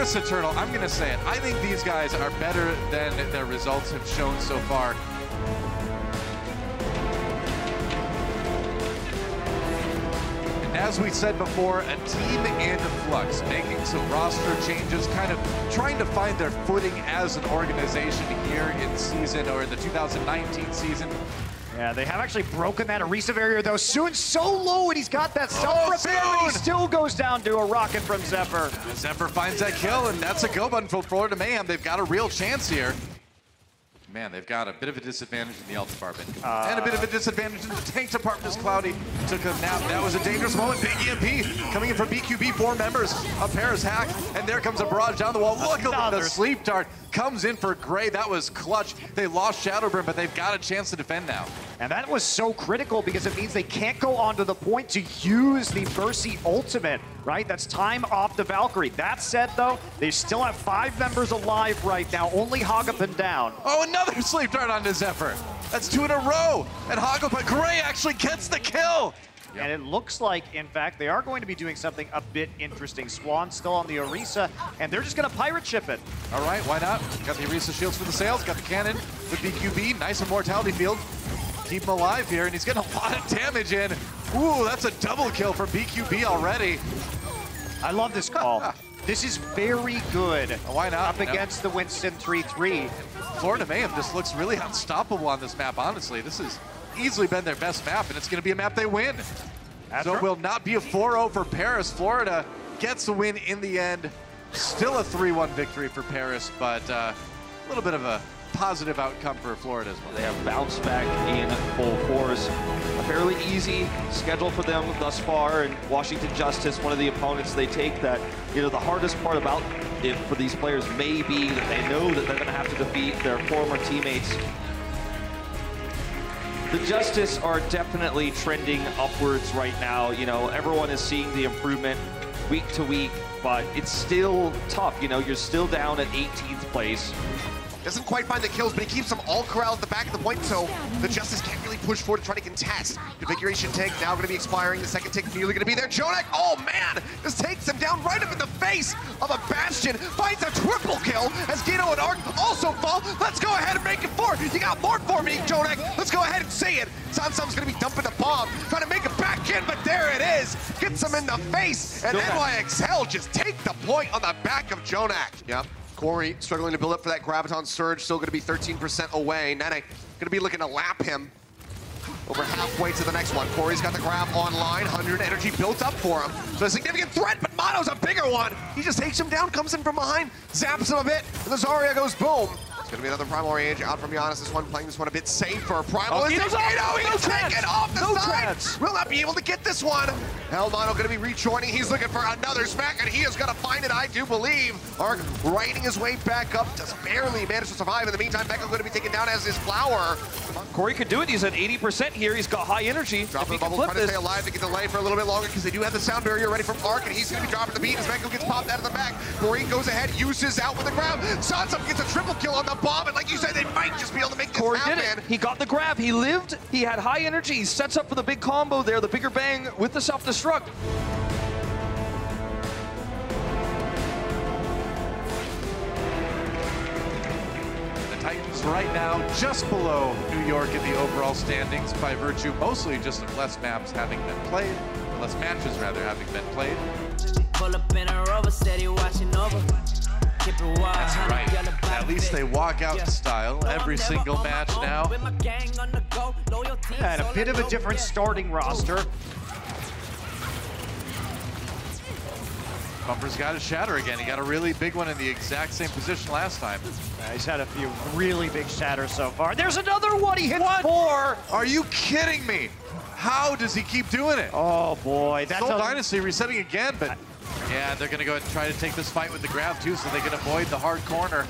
Paris Eternal, I'm going to say it. I think these guys are better than their results have shown so far. And as we said before, a team in flux, making some roster changes, kind of trying to find their footing as an organization here in season, or in the 2019 season. Yeah, they have actually broken that Orisa barrier, though. Soon's so low, and he's got that self-repair, and he still goes down to a rocket from Zephyr. Zephyr finds that kill, and that's a go button for Florida Mayhem. They've got a real chance here. Man, they've got a bit of a disadvantage in the ult department. And a bit of a disadvantage in the tank department as Cloudy took a nap. That was a dangerous moment. Big EMP coming in from BQB, 4 members of Paris Hack. And there comes a barrage down the wall. Look at the sleep dart. Comes in for Gray. That was clutch. They lost Shadowburn, but they've got a chance to defend now. And that was so critical because it means they can't go onto the point to use the Mercy ultimate, right? That's time off the Valkyrie. That said, though, they still have 5 members alive right now. Only Hagapin down. Oh, another sleep dart onto Zephyr. That's 2 in a row. And Hagapin, Gray actually gets the kill. And it looks like, in fact, they are going to be doing something a bit interesting. Swan still on the Orisa, and they're just going to pirate ship it. All right, why not? Got the Orisa shields for the sails, got the cannon with BQB, nice immortality field. Keep him alive here, and he's getting a lot of damage in. Ooh, that's a double kill for BQB already. I love this call. This is very good. Why not? Up against the Winston 3-3. Florida Mayhem just looks really unstoppable on this map, honestly. This has easily been their best map, and it's going to be a map they win. So it will not be a 4-0 for Paris. Florida gets the win in the end. Still a 3-1 victory for Paris, but a little bit of a positive outcome for Florida as well. They have bounced back in full force. A fairly easy schedule for them thus far, and Washington Justice, one of the opponents they take that, you know, the hardest part about it for these players may be that they know that they're going to have to defeat their former teammates. The Justice are definitely trending upwards right now. You know, everyone is seeing the improvement week to week, but it's still tough. You know, you're still down at 18th place. Doesn't quite find the kills, but he keeps them all corralled at the back of the point, so the Justice can't really push forward to try to contest. Configuration tank now going to be expiring. The second tank nearly going to be there. Jonak, oh man, just takes him down right up in the face of a Bastion. Finds a triple kill as Gino and Arc also fall. Let's go ahead and make it 4. You got more for me, Jonak. Let's go ahead and say it. Sansum's going to be dumping the bomb, trying to make it back in, but there it is. Gets him in the face, and NYXL just take the point on the back of Jonak. Yep. Corey struggling to build up for that Graviton Surge, still going to be 13% away. Nene going to be looking to lap him over halfway to the next one. Corey's got the grab online, 100 energy built up for him. So a significant threat, but Mono's a bigger one. He just takes him down, comes in from behind, zaps him a bit, and the Zarya goes boom. It's going to be another Primal Rage out from Giannis. This one playing this one a bit safer. Primal is Gino, he'll take it off the side. Will not be able to get this one. Hell, Mono going to be rejoining. He's looking for another smack, and he is going to find it, I do believe. Arc riding his way back up, just barely managed to survive. In the meantime, Becca going to be taken down as his Flower. Corey could do it. He's at 80% here. He's got high energy. Dropping the bubble, trying to stay alive to get the lane for a little bit longer because they do have the sound barrier ready from Arc, and he's going to be dropping the beat as Becca gets popped out of the back. Corey goes ahead, uses out with the grab. Sansum gets a triple kill on the bomb, and like you said, they might just be able to make this Corey happen. did it. He got the grab. He lived. He had high energy. He sets up for the big combo there, the bigger bang with the self-destruct. Titans right now just below New York in the overall standings by virtue mostly just of less maps having been played, less matches rather having been played. Pull up in a Rover, steady watching over. Keep it wild. That's right. At least they walk out in style every single match now. And a bit of a different starting roster. Bumper's got his shatter again. He got a really big one in the exact same position last time. He's had a few really big shatters so far. There's another one. He hit 4. Are you kidding me? How does he keep doing it? Oh boy, that's Seoul Dynasty resetting again, but yeah, they're gonna go ahead and try to take this fight with the grab too, so they can avoid the hard corner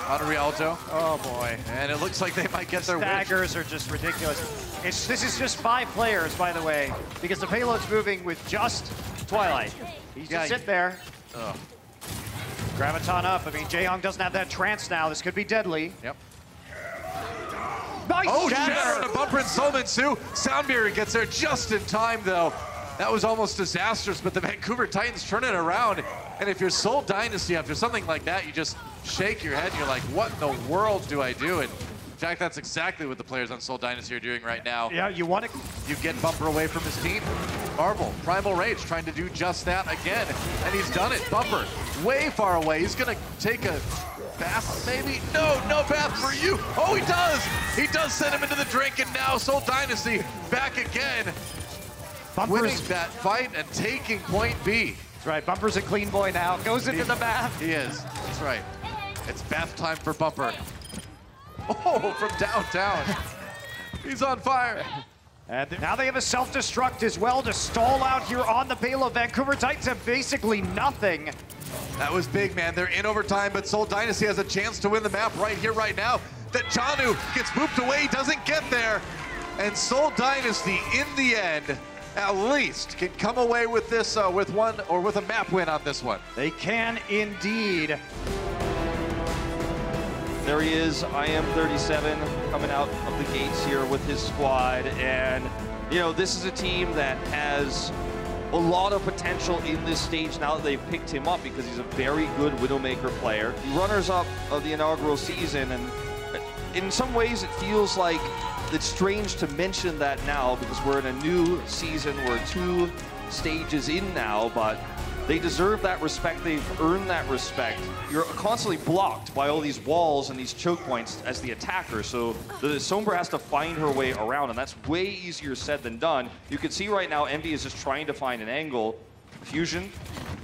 on Rialto. Oh boy. And it looks like they might get their staggers are just ridiculous. This is just 5 players, by the way, because the payload's moving with just Twilight. He's just sit there. Graviton up. I mean, Jaehyung doesn't have that trance now. This could be deadly. Yep. Nice shatter on a bumper and Solman Sue. Sound barrier gets there just in time, though. That was almost disastrous, but the Vancouver Titans turn it around. And if you're Seoul Dynasty after something like that, you just shake your head and you're like, what in the world do I do? And in fact, that's exactly what the players on Seoul Dynasty are doing right now. Yeah, you want to... You get Bumper away from his team. Marvel, Primal Rage trying to do just that again. And he's done it. Bumper, way far away. He's going to take a bath, maybe? No bath for you. Oh, he does. He does send him into the drink. And now Seoul Dynasty back again. Winning that fight and taking point B. That's right. Bumper's a clean boy now. Goes into the bath. He is. That's right. It's bath time for Bumper. Oh, from downtown. He's on fire. And now they have a self-destruct as well to stall out here on the payload. Vancouver Titans have basically nothing. That was big, man. They're in overtime, but Seoul Dynasty has a chance to win the map right here, right now. That Janu gets booped away, doesn't get there. And Seoul Dynasty, in the end, at least can come away with this, with a map win on this one. They can indeed. There he is, IM37 coming out of the gates here with his squad. And, you know, this is a team that has a lot of potential in this stage now that they've picked him up because he's a very good Widowmaker player. Runners-up of the inaugural season, and in some ways it feels like it's strange to mention that now because we're in a new season, we're 2 stages in now, but they deserve that respect. They've earned that respect. You're constantly blocked by all these walls and these choke points as the attacker, so the Sombra has to find her way around, and that's way easier said than done. You can see right now Envy is just trying to find an angle. Fusion,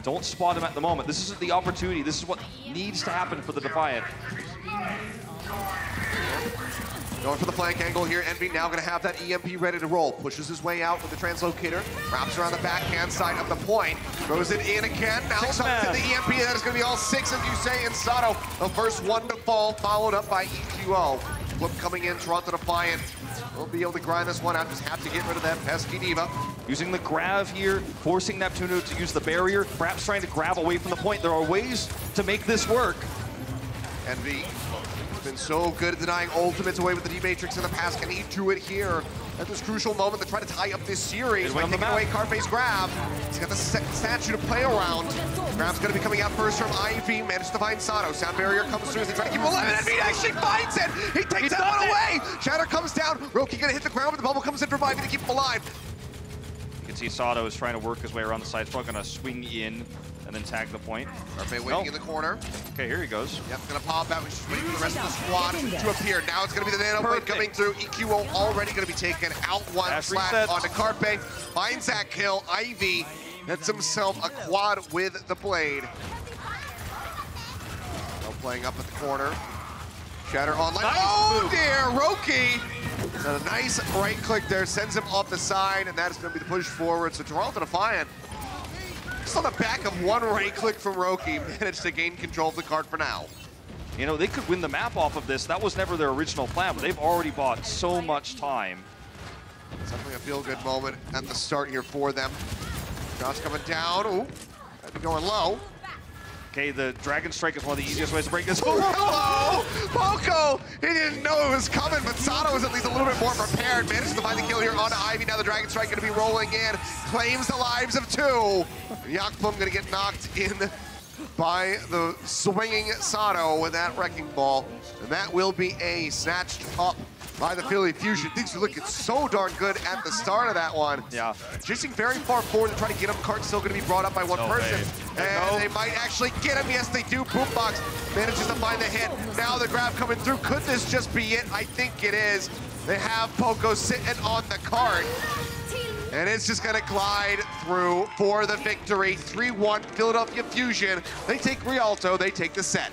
don't spot him at the moment. This is the opportunity. This is what needs to happen for the Defiant. Going for the flank angle here. Envy now going to have that EMP ready to roll. Pushes his way out with the translocator. Wraps around the backhand side of the point. Throws it in again. Now something to the EMP. That is going to be all 6, as you say, in Sato. The first one to fall, followed up by EQO. Flip coming in. Toronto Defiant will be able to grind this one out. Just have to get rid of that pesky diva. Using the grav here, forcing Neptuno to use the barrier. Perhaps trying to grab away from the point. There are ways to make this work. Envy been so good at denying ultimates away with the D-Matrix in the past. Can he do it here at this crucial moment to try to tie up this series by taking away Carpe's grab? He's got the statue to play around. Grab's going to be coming out first from Ivy. Managed to find Sato. Sound barrier comes through as they try to keep him alive, and he actually finds it! He takes that one away! Shatter comes down. Roki going to hit the ground, but the bubble comes in from Ivy to keep him alive. You can see Sato is trying to work his way around the side. He's probably going to swing in and then tag the point. Carpe waiting in the corner. Okay, here he goes. Yep, gonna pop out. We're just waiting for the rest of the squad to appear. Now it's gonna be the nano blade coming through. EQO already gonna be taken out one slash onto Carpe. Finds that kill. Ivy gets himself a quad with the blade. Now playing up at the corner. Shatter online. Nice move. Dear, Roki! And a nice right click there, sends him off the side, and that is gonna be the push forward. So Toronto Defiant, just on the back of one right click from Roki, managed to gain control of the card for now. You know, they could win the map off of this. That was never their original plan, but they've already bought so much time. It's definitely a feel-good moment at the start here for them. Josh coming down. Ooh, might be going low. Okay, the Dragon Strike is one of the easiest ways to break this. Oh, hello! Poco! He didn't know it was coming, but Sato was at least a little bit more prepared. Managed to find the kill here onto Ivy. Now the Dragon Strike going to be rolling in. Claims the lives of 2. Yakplum going to get knocked in by the swinging Sato with that Wrecking Ball. And that will be a snatched up by the Philly Fusion. Things are looking so darn good at the start of that one. Yeah. Chasing very far forward to try to get him. Cart's still going to be brought up by one person. And they might actually get him. Yes, they do. Boombox manages to find the hit. Now the grab coming through. Could this just be it? I think it is. They have Poco sitting on the cart. And it's just going to glide through for the victory. 3-1 Philadelphia Fusion. They take Rialto. They take the set.